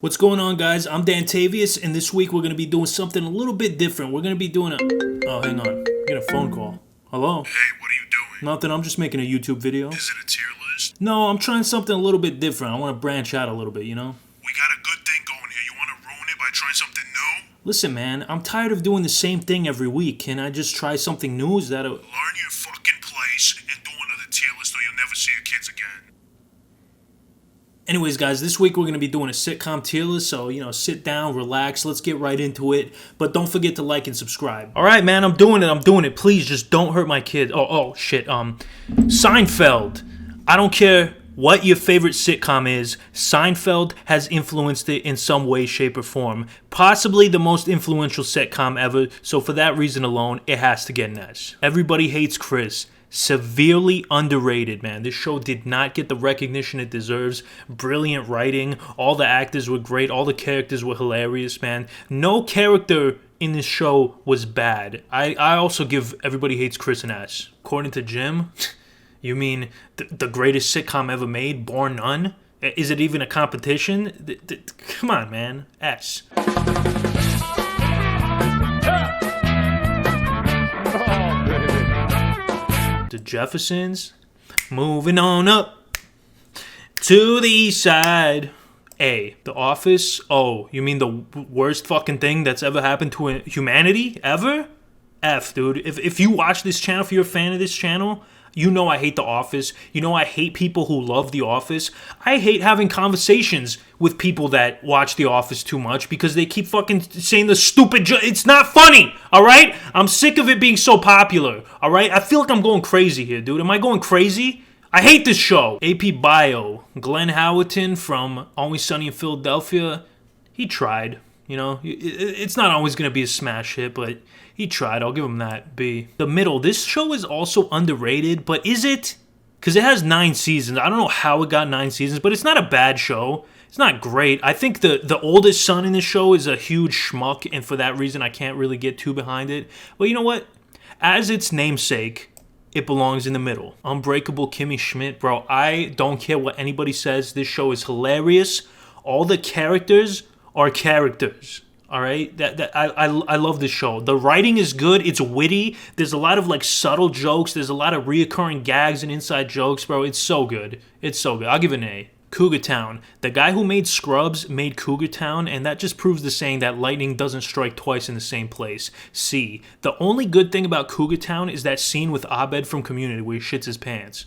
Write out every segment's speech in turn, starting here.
What's going on, guys? I'm Dantavius, and this week we're going to be doing something a little bit different. We're going to be doing Oh, hang on. I get a phone call. Hello? Hey, what are you doing? Nothing. I'm just making a YouTube video. Is it a tier list? No, I'm trying something a little bit different. I want to branch out a little bit, you know? We got a good thing going here. You want to ruin it by trying something new? Listen, man, I'm tired of doing the same thing every week. Can I just try something new? Is that a... Learn your fucking place and do another tier list or you'll never see your kids again. Anyways, guys, this week we're going to be doing a sitcom tier list, so, sit down, relax, let's get right into it, but don't forget to like and subscribe. All right, man, I'm doing it. Please, just don't hurt my kid. Oh, shit, Seinfeld. I don't care what your favorite sitcom is, Seinfeld has influenced it in some way, shape, or form. Possibly the most influential sitcom ever, so for that reason alone, it has to get an S. Everybody hates Chris. Severely underrated, man. This show did not get the recognition it deserves. Brilliant writing. All the actors were great. All the characters were hilarious, man. No character in this show was bad. I also give Everybody Hates Chris an S. According to Jim, you mean the greatest sitcom ever made, bar none? Is it even a competition? Come on, man. S. The Jeffersons, moving on up to the east side. A. The Office. Oh, you mean the worst fucking thing that's ever happened to humanity ever? F, dude. If you watch this channel, if you're a fan of this channel, you know I hate The Office. You know I hate people who love The Office. I hate having conversations with people that watch The Office too much because they keep fucking saying the stupid it's not funny, all right? I'm sick of it being so popular, all right? I feel like I'm going crazy here, dude. Am I going crazy? I hate this show. AP Bio. Glenn Howerton from Always Sunny in Philadelphia. He tried, It's not always going to be a smash hit, but he tried. I'll give him that. B. The Middle. This show is also underrated, but is it? Because it has 9 seasons. I don't know how it got 9 seasons, but it's not a bad show. It's not great. I think the oldest son in this show is a huge schmuck, and for that reason, I can't really get too behind it. Well, you know what? As its namesake, it belongs in the middle. Unbreakable Kimmy Schmidt, bro. I don't care what anybody says. This show is hilarious. All the characters are characters. All right, I love this show. The writing is good. It's witty. There's a lot of subtle jokes. There's a lot of reoccurring gags and inside jokes, bro. It's so good. It's so good. I'll give it an A. Cougar Town. The guy who made Scrubs made Cougar Town, and that just proves the saying that lightning doesn't strike twice in the same place. C. The only good thing about Cougar Town is that scene with Abed from Community where he shits his pants.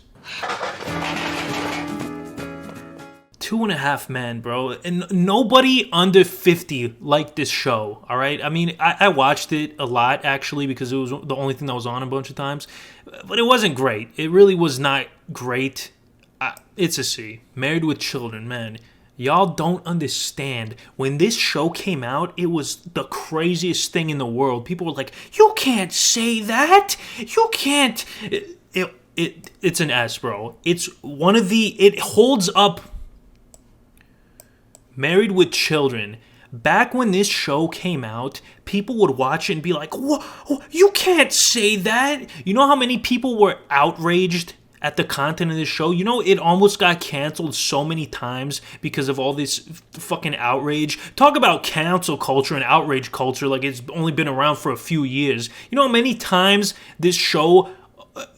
2.5 Men, bro. And nobody under 50 liked this show, all right? I mean, I watched it a lot, actually, because it was the only thing that was on a bunch of times. But it wasn't great. It really was not great. It's a C. Married with Children, man. Y'all don't understand. When this show came out, it was the craziest thing in the world. People were like, you can't say that. You can't. It's an S, bro. It's one of the... It holds up... Married with Children. Back when this show came out, people would watch it and be like, "What? You can't say that." You know how many people were outraged at the content of this show? You know, it almost got canceled so many times because of all this fucking outrage. Talk about cancel culture and outrage culture like it's only been around for a few years. You know how many times this show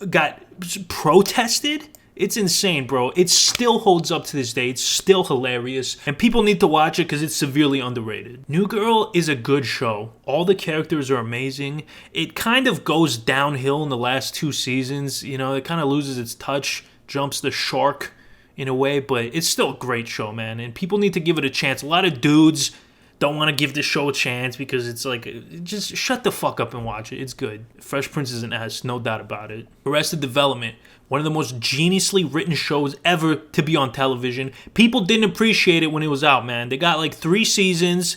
got protested? It's insane, bro. It still holds up to this day. It's still hilarious. And people need to watch it because it's severely underrated. New Girl is a good show. All the characters are amazing. It kind of goes downhill in the last 2 seasons. It kind of loses its touch, jumps the shark in a way. But it's still a great show, man. And people need to give it a chance. A lot of dudes don't want to give this show a chance because it's like, just shut the fuck up and watch it. It's good. Fresh Prince is an ass, no doubt about it. Arrested Development. One of the most geniusly written shows ever to be on television. People didn't appreciate it when it was out, man. They got 3 seasons,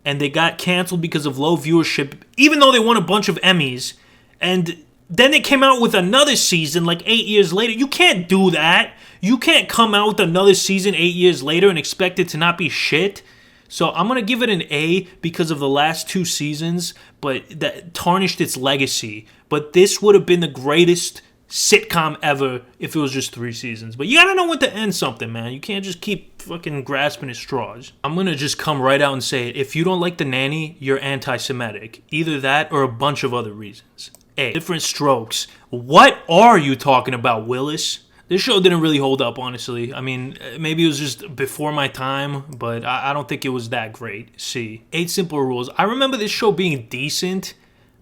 and they got canceled because of low viewership, even though they won a bunch of Emmys. And then they came out with another season 8 years later. You can't do that. You can't come out with another season 8 years later and expect it to not be shit. So I'm going to give it an A because of the last 2 seasons, but that tarnished its legacy. But this would have been the greatest sitcom ever if it was just 3 seasons. But you gotta know when to end something, man. You can't just keep fucking grasping at straws. I'm gonna just come right out and say it. If you don't like The Nanny, you're anti-Semitic. Either that or a bunch of other reasons. A, different strokes. What are you talking about, Willis? This show didn't really hold up, honestly. I mean, maybe it was just before my time, but I don't think it was that great. C, 8 Simple Rules. I remember this show being decent,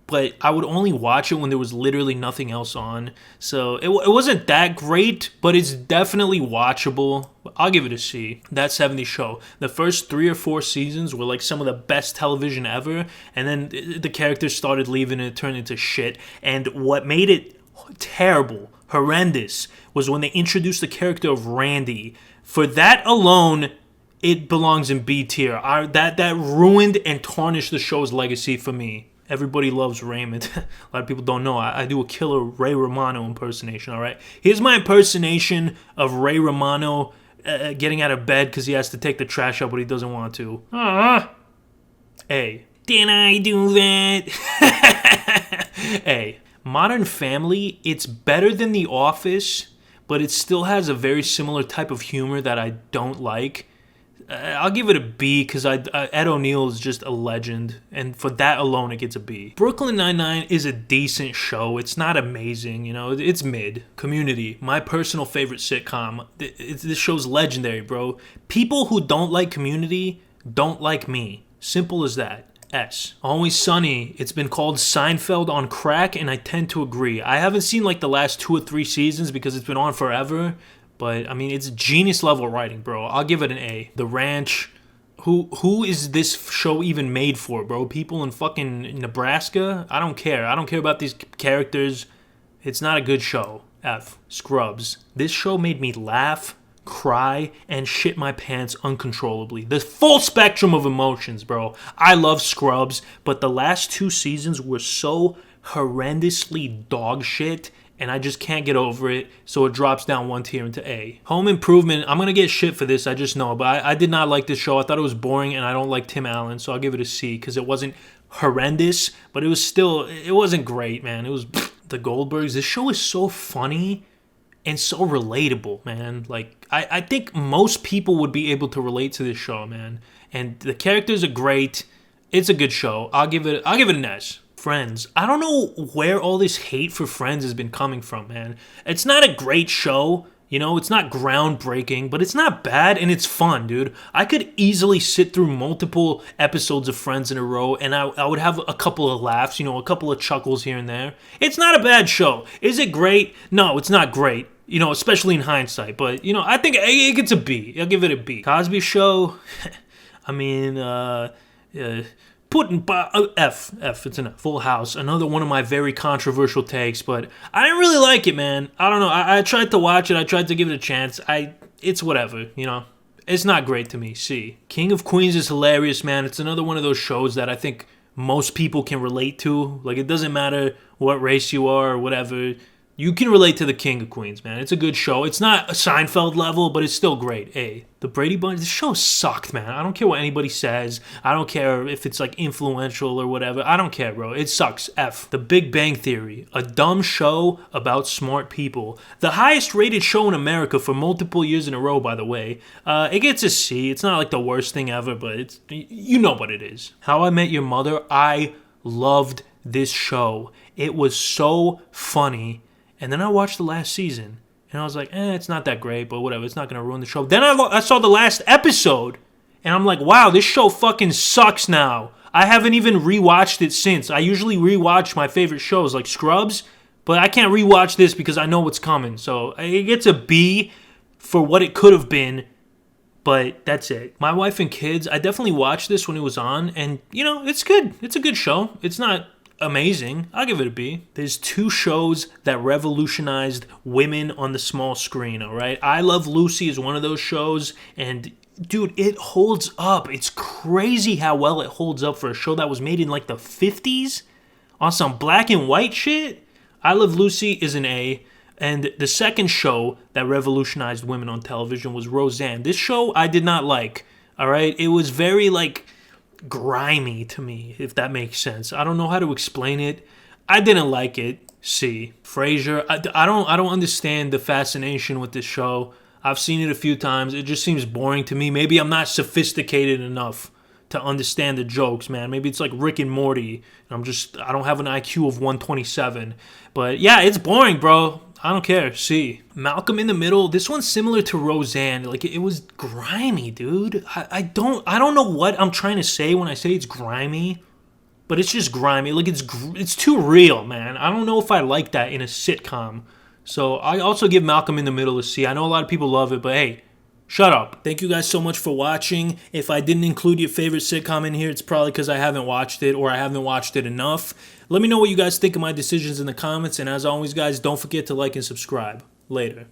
but I would only watch it when there was literally nothing else on. So it wasn't that great, but it's definitely watchable. I'll give it a C. That 70s Show. The first 3 or 4 seasons were like some of the best television ever, and then the characters started leaving and it turned into shit. And what made it terrible, horrendous, was when they introduced the character of Randy. For that alone, it belongs in B tier. That ruined and tarnished the show's legacy for me. Everybody loves Raymond. A lot of people don't know. I do a killer Ray Romano impersonation, all right? Here's my impersonation of Ray Romano getting out of bed because he has to take the trash out, but he doesn't want to. A. Did I do that? A. Modern Family, it's better than The Office, but it still has a very similar type of humor that I don't like. I'll give it a B because Ed O'Neill is just a legend, and for that alone, it gets a B. Brooklyn Nine-Nine is a decent show. It's not amazing, you know. It's mid. Community, my personal favorite sitcom. This show's legendary, bro. People who don't like Community don't like me. Simple as that. S. Always Sunny. It's been called Seinfeld on crack, and I tend to agree. I haven't seen like the last 2 or 3 seasons because it's been on forever. But, I mean, it's genius level writing, bro. I'll give it an A. The Ranch. Who is this show even made for, bro? People in fucking Nebraska? I don't care. I don't care about these characters. It's not a good show. F. Scrubs. This show made me laugh, cry, and shit my pants uncontrollably. The full spectrum of emotions, bro. I love Scrubs, but the last 2 seasons were so horrendously dog shit, and I just can't get over it, so it drops down 1 tier into A. Home Improvement, I'm going to get shit for this, I just know, but I did not like this show. I thought it was boring, and I don't like Tim Allen, so I'll give it a C, because it wasn't horrendous, but it wasn't great, man. It was The Goldbergs. This show is so funny and so relatable, man. Like, I think most people would be able to relate to this show, man. And the characters are great. It's a good show. I'll give it an S. Friends. I don't know where all this hate for Friends has been coming from, man. It's not a great show, you know, it's not groundbreaking, but it's not bad and it's fun, dude. I could easily sit through multiple episodes of Friends in a row and I would have a couple of laughs, you know, a couple of chuckles here and there. It's not a bad show. Is it great? No, it's not great, you know, especially in hindsight, but, you know, I think it gets a B. I'll give it a B. Cosby Show, I mean, F, it's enough. Full House, another one of my very controversial takes, but I didn't really like it, man. I don't know. I tried to watch it. I tried to give it a chance. It's whatever, you know. It's not great to me. C. King of Queens is hilarious, man. It's another one of those shows that I think most people can relate to. Like, it doesn't matter what race you are or whatever. You can relate to the King of Queens, man. It's a good show. It's not a Seinfeld level, but it's still great. A. The Brady Bunch. This show sucked, man. I don't care what anybody says. I don't care if it's like influential or whatever. I don't care, bro. It sucks. F. The Big Bang Theory. A dumb show about smart people. The highest rated show in America for multiple years in a row, by the way. It gets a C. It's not like the worst thing ever, but you know what it is. How I Met Your Mother. I loved this show. It was so funny. And then I watched the last season, and I was like, it's not that great, but whatever, it's not going to ruin the show. Then I saw the last episode, and I'm like, wow, this show fucking sucks now. I haven't even rewatched it since. I usually rewatch my favorite shows like Scrubs, but I can't rewatch this because I know what's coming. So it gets a B for what it could have been, but that's it. My Wife and Kids, I definitely watched this when it was on, and, you know, it's good. It's a good show. It's not amazing. I'll give it a B. There's 2 shows that revolutionized women on the small screen, all right? I Love Lucy is one of those shows, and dude, it holds up. It's crazy how well it holds up for a show that was made in like the 50s on some black and white shit. I Love Lucy is an A. And the second show that revolutionized women on television was Roseanne. This show I did not like, all right? It was very like grimy to me, if that makes sense. I don't know how to explain it. I didn't like it. C. Frasier. I don't understand the fascination with this show. I've seen it a few times. It just seems boring to me. Maybe I'm not sophisticated enough to understand the jokes, man. Maybe it's like Rick and Morty. I don't have an IQ of 127. But yeah, it's boring, bro. I don't care. C. Malcolm in the Middle. This one's similar to Roseanne. Like, it was grimy, dude. I don't know what I'm trying to say when I say it's grimy, but it's just grimy. Like, it's too real, man. I don't know if I like that in a sitcom. So I also give Malcolm in the Middle a C. I know a lot of people love it, but hey, shut up. Thank you guys so much for watching. If I didn't include your favorite sitcom in here, it's probably because I haven't watched it or I haven't watched it enough. Let me know what you guys think of my decisions in the comments. And as always, guys, don't forget to like and subscribe. Later.